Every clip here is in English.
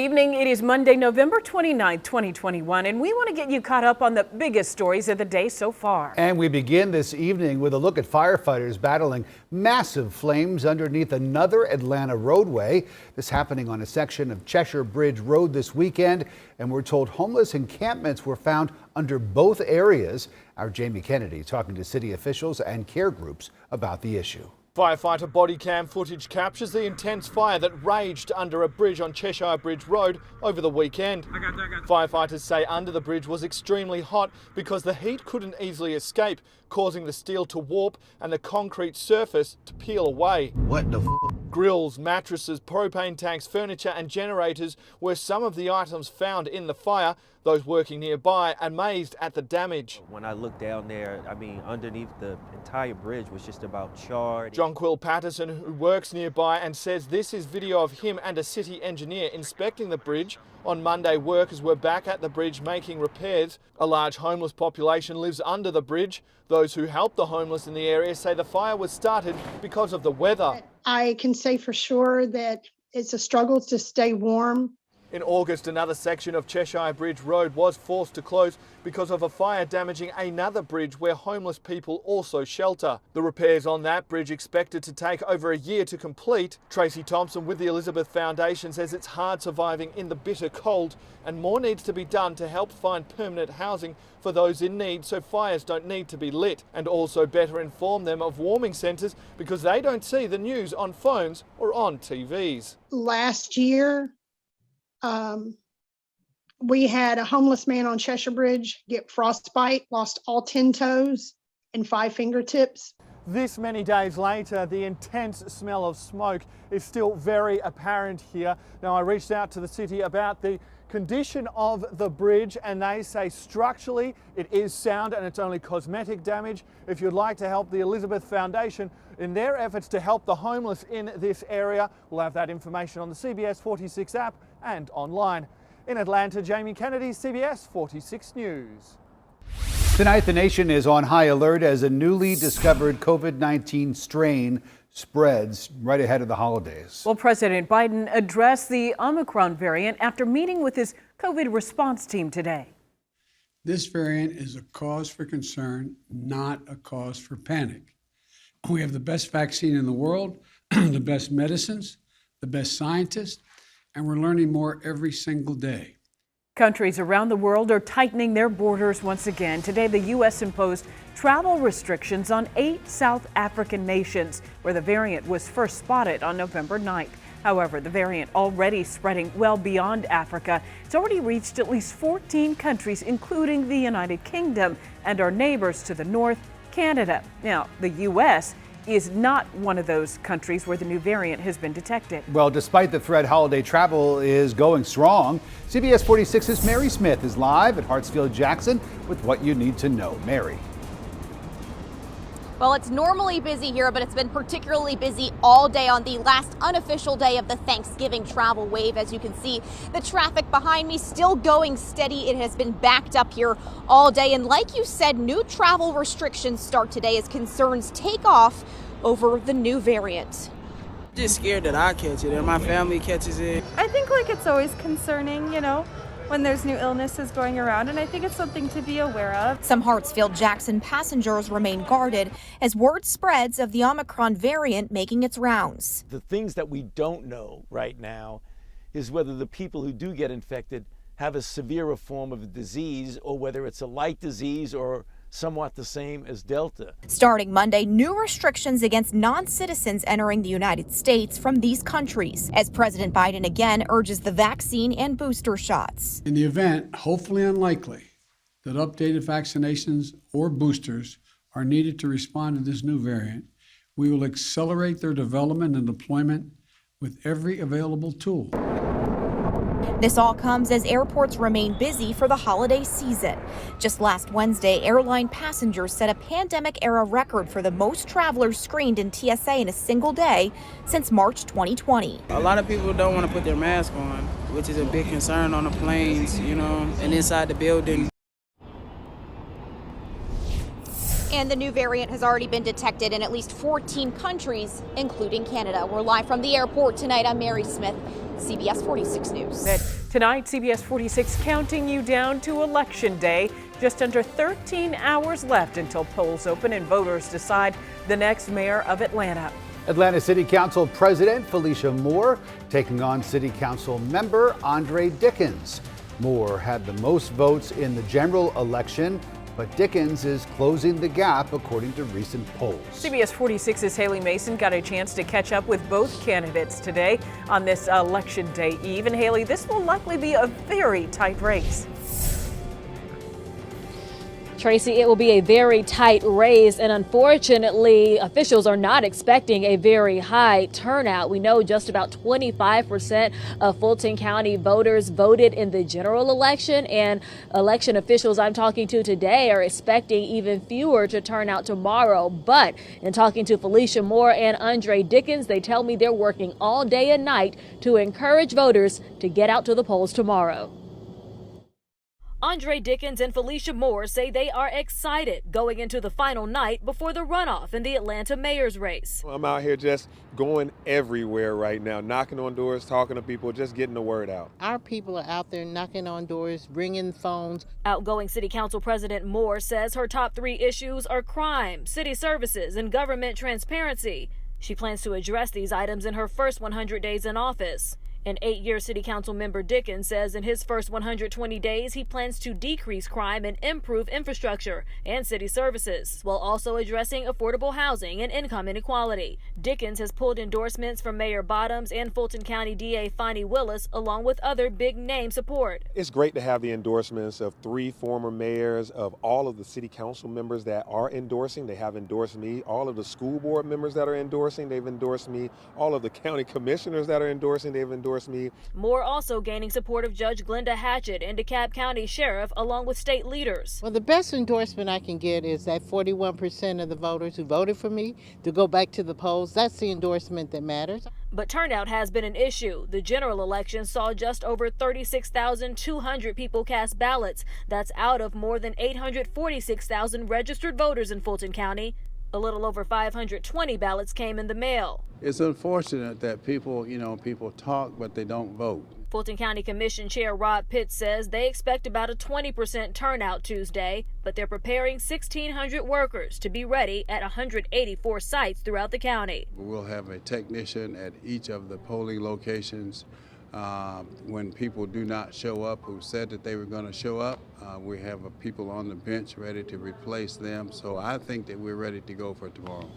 Evening, it is Monday, November 29th, 2021, and we want to get you caught up on the biggest stories of the day so far. And we begin this evening with a look at firefighters battling massive flames underneath another Atlanta roadway. This happening on a section of Cheshire Bridge Road this weekend, and we're told homeless encampments were found under both areas. Our Jamie Kennedy talking to city officials and care groups about the issue. Firefighter body cam footage captures the intense fire that raged under a bridge on Cheshire Bridge Road over the weekend. Firefighters say under the bridge was extremely hot because the heat couldn't easily escape, causing the steel to warp and the concrete surface to peel away. What the f***? Grills, mattresses, propane tanks, furniture and generators were some of the items found in the fire. Those working nearby amazed at the damage. When I looked down there, underneath the entire bridge was just about charred. Jonquil Patterson, who works nearby and says this is video of him and a city engineer inspecting the bridge. On Monday, workers were back at the bridge making repairs. A large homeless population lives under the bridge. Those who help the homeless in the area say the fire was started because of the weather. I can say for sure that it's a struggle to stay warm. In August, another section of Cheshire Bridge Road was forced to close because of a fire damaging another bridge where homeless people also shelter. The repairs on that bridge expected to take over a year to complete. Tracy Thompson with the Elizabeth Foundation says it's hard surviving in the bitter cold and more needs to be done to help find permanent housing for those in need so fires don't need to be lit, and also better inform them of warming centres because they don't see the news on phones or on TVs. Last year, we had a homeless man on Cheshire Bridge get frostbite, lost all 10 toes and 5 fingertips. This many days later, the intense smell of smoke is still very apparent here. Now, I reached out to the city about the condition of the bridge and they say structurally it is sound and it's only cosmetic damage. If you'd like to help the Elizabeth Foundation in their efforts to help the homeless in this area, we'll have that information on the CBS 46 app and online. In Atlanta, Jamie Kennedy, CBS 46 News. Tonight, the nation is on high alert as a newly discovered COVID-19 strain spreads right ahead of the holidays. Well, President Biden addressed the Omicron variant after meeting with his COVID response team today. This variant is a cause for concern, not a cause for panic. We have the best vaccine in the world, the best medicines, the best scientists, and we're learning more every single day. Countries around the world are tightening their borders once again. Today, the U.S. imposed travel restrictions on 8 South African nations where the variant was first spotted on November 9th. However, the variant already spreading well beyond Africa. It's already reached at least 14 countries, including the United Kingdom and our neighbors to the north, Canada. Now, the U.S. is not one of those countries where the new variant has been detected. Well, despite the threat, holiday travel is going strong. CBS 46's Mary Smith is live at Hartsfield-Jackson with what you need to know. Mary. Well, it's normally busy here, but it's been particularly busy all day on the last unofficial day of the Thanksgiving travel wave. As you can see, the traffic behind me still going steady. It has been backed up here all day. And like you said, new travel restrictions start today as concerns take off over the new variant. Just scared that I catch it and my family catches it. I think it's always concerning, when there's new illnesses going around, and I think it's something to be aware of. Some Hartsfield-Jackson passengers remain guarded as word spreads of the Omicron variant making its rounds. The things that we don't know right now is whether the people who do get infected have a severer form of the disease or whether it's a light disease or somewhat the same as Delta. Starting Monday, new restrictions against non-citizens entering the United States from these countries, as President Biden again urges the vaccine and booster shots. In the event, hopefully unlikely, that updated vaccinations or boosters are needed to respond to this new variant, we will accelerate their development and deployment with every available tool. This all comes as airports remain busy for the holiday season. Just last Wednesday, airline passengers set a pandemic-era record for the most travelers screened in TSA in a single day since March 2020. A lot of people don't want to put their mask on, which is a big concern on the planes, and inside the building. And the new variant has already been detected in at least 14 countries, including Canada. We're live from the airport tonight. I'm Mary Smith, CBS 46 News. Tonight, CBS 46 counting you down to Election Day. Just under 13 hours left until polls open and voters decide the next mayor of Atlanta. Atlanta City Council President Felicia Moore taking on City Council member Andre Dickens. Moore had the most votes in the general election, but Dickens is closing the gap according to recent polls. CBS 46's Haley Mason got a chance to catch up with both candidates today on this Election Day Eve. And Haley, this will likely be a very tight race. Tracy, it will be a very tight race, and unfortunately, officials are not expecting a very high turnout. We know just about 25% of Fulton County voters voted in the general election, and election officials I'm talking to today are expecting even fewer to turn out tomorrow. But in talking to Felicia Moore and Andre Dickens, they tell me they're working all day and night to encourage voters to get out to the polls tomorrow. Andre Dickens and Felicia Moore say they are excited going into the final night before the runoff in the Atlanta mayor's race. I'm out here just going everywhere right now, knocking on doors, talking to people, just getting the word out. Our people are out there knocking on doors, ringing phones. Outgoing City Council President Moore says her top 3 issues are crime, city services, and government transparency. She plans to address these items in her first 100 days in office. An 8-year City Council member Dickens says in his first 120 days, he plans to decrease crime and improve infrastructure and city services, while also addressing affordable housing and income inequality. Dickens has pulled endorsements from Mayor Bottoms and Fulton County DA Fani Willis, along with other big-name support. It's great to have the endorsements of 3 former mayors, of all of the City Council members that are endorsing. They have endorsed me. All of the school board members that are endorsing, they've endorsed me. All of the county commissioners that are endorsing, they've endorsed me. Moore also gaining support of Judge Glenda Hatchett and DeKalb County Sheriff, along with state leaders. Well, the best endorsement I can get is that 41% of the voters who voted for me to go back to the polls. That's the endorsement that matters. But turnout has been an issue. The general election saw just over 36,200 people cast ballots. That's out of more than 846,000 registered voters in Fulton County. A little over 520 ballots came in the mail. It's unfortunate that people talk, but they don't vote. Fulton County Commission Chair Rob Pitts says they expect about a 20% turnout Tuesday, but they're preparing 1,600 workers to be ready at 184 sites throughout the county. We'll have a technician at each of the polling locations. When people do not show up who said that they were going to show up, we have people on the bench ready to replace them. So I think that we're ready to go for tomorrow.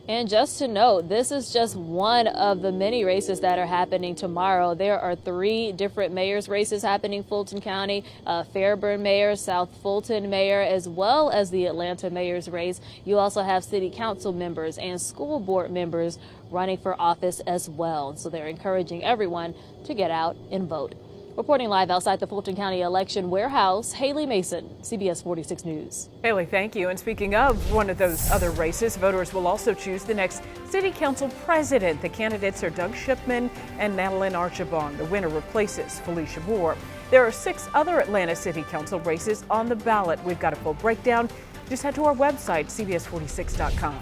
And just to note, this is just one of the many races that are happening tomorrow. There are 3 different mayor's races happening in Fulton County, Fairburn mayor, South Fulton mayor, as well as the Atlanta mayor's race. You also have city council members and school board members running for office as well. So they're encouraging everyone to get out and vote. Reporting live outside the Fulton County Election Warehouse, Haley Mason, CBS 46 News. Haley, thank you. And speaking of one of those other races, voters will also choose the next City Council president. The candidates are Doug Shipman and Madeline Archibong. The winner replaces Felicia Moore. There are 6 other Atlanta City Council races on the ballot. We've got a full breakdown. Just head to our website, cbs46.com.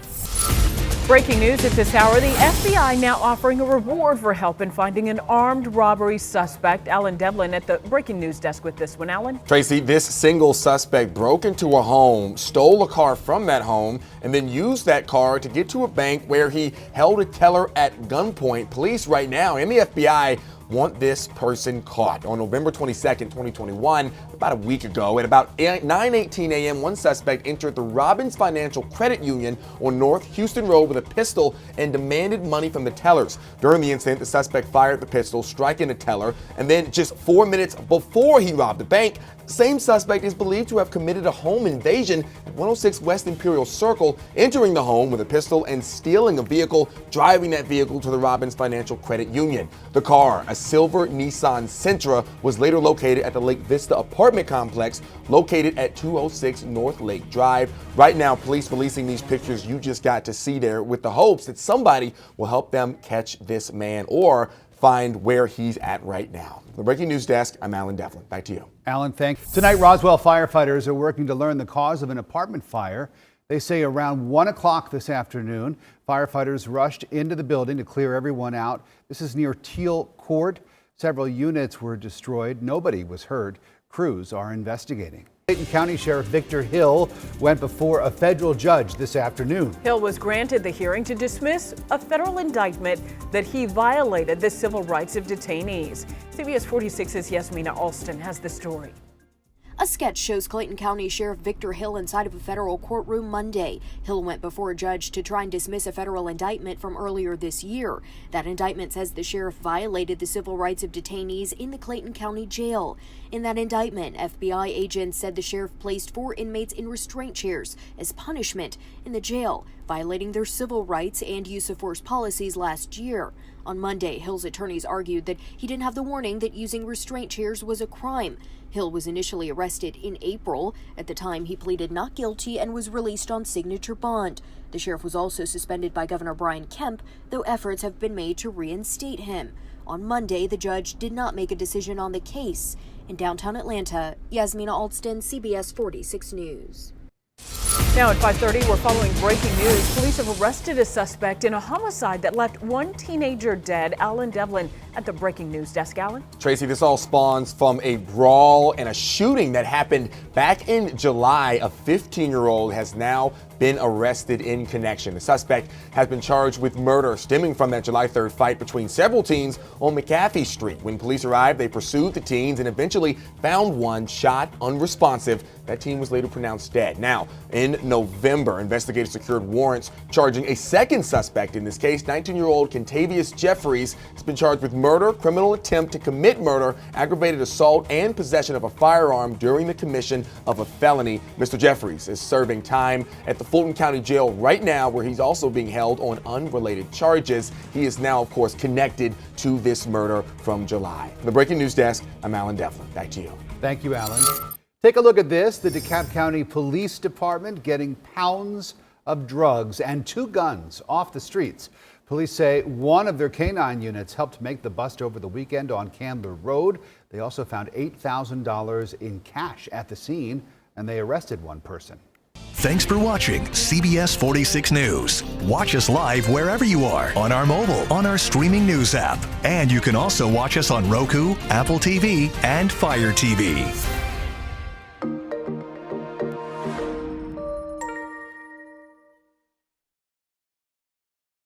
Breaking news at this hour, the FBI now offering a reward for help in finding an armed robbery suspect. Alan Devlin at the Breaking News desk with this one. Alan? Tracy, this single suspect broke into a home, stole a car from that home, and then used that car to get to a bank where he held a teller at gunpoint. Police right now and the FBI want this person caught. On November 22nd, 2021, about a week ago, at about 9:18 a.m., one suspect entered the Robbins Financial Credit Union on North Houston Road with a pistol and demanded money from the tellers. During the incident, the suspect fired the pistol, striking the teller, and then just 4 minutes before he robbed the bank, the same suspect is believed to have committed a home invasion at 106 West Imperial Circle, entering the home with a pistol and stealing a vehicle, driving that vehicle to the Robbins Financial Credit Union. The car, a silver Nissan Sentra, was later located at the Lake Vista apartment complex located at 206 North Lake Drive. Right now, police releasing these pictures you just got to see there with the hopes that somebody will help them catch this man or find where he's at right now. The Breaking News Desk, I'm Alan Devlin. Back to you. Alan, thanks. Tonight, Roswell firefighters are working to learn the cause of an apartment fire They say around 1 o'clock this afternoon, firefighters rushed into the building to clear everyone out. This is near Teal Court. Several units were destroyed. Nobody was hurt. Crews are investigating. Clayton County Sheriff Victor Hill went before a federal judge this afternoon. Hill was granted the hearing to dismiss a federal indictment that he violated the civil rights of detainees. CBS 46's Yasmina Alston has the story. A sketch shows Clayton County Sheriff Victor Hill inside of a federal courtroom Monday. Hill went before a judge to try and dismiss a federal indictment from earlier this year. That indictment says the sheriff violated the civil rights of detainees in the Clayton County Jail. In that indictment, FBI agents said the sheriff placed 4 inmates in restraint chairs as punishment in the jail, violating their civil rights and use of force policies last year. On Monday, Hill's attorneys argued that he didn't have the warning that using restraint chairs was a crime. Hill was initially arrested in April. At the time, he pleaded not guilty and was released on signature bond. The sheriff was also suspended by Governor Brian Kemp, though efforts have been made to reinstate him. On Monday, the judge did not make a decision on the case. In downtown Atlanta, Yasmina Alston, CBS 46 News. Now at 5:30, we're following breaking news. Police have arrested a suspect in a homicide that left one teenager dead. Alan Devlin at the breaking news desk. Alan? Tracy, this all spawns from a brawl and a shooting that happened back in July. A 15-year-old has now been arrested in connection. The suspect has been charged with murder stemming from that July 3rd fight between several teens on McAfee Street. When police arrived, they pursued the teens and eventually found one shot, unresponsive. That teen was later pronounced dead. Now, in November, investigators secured warrants charging a second suspect in this case. 19-year-old Kentavious Jeffries has been charged with murder, criminal attempt to commit murder, aggravated assault, and possession of a firearm during the commission of a felony. Mr. Jeffries is serving time at the Fulton County Jail right now, where he's also being held on unrelated charges. He is now, of course, connected to this murder from July. From the Breaking News Desk, I'm Alan Devlin. Back to you. Thank you, Alan. Take a look at this. The DeKalb County Police Department getting pounds of drugs and 2 guns off the streets. Police say one of their canine units helped make the bust over the weekend on Candler Road. They also found $8,000 in cash at the scene, and they arrested one person. Thanks for watching CBS 46 News. Watch us live wherever you are on our mobile, on our streaming news app. And you can also watch us on Roku, Apple TV, and Fire TV.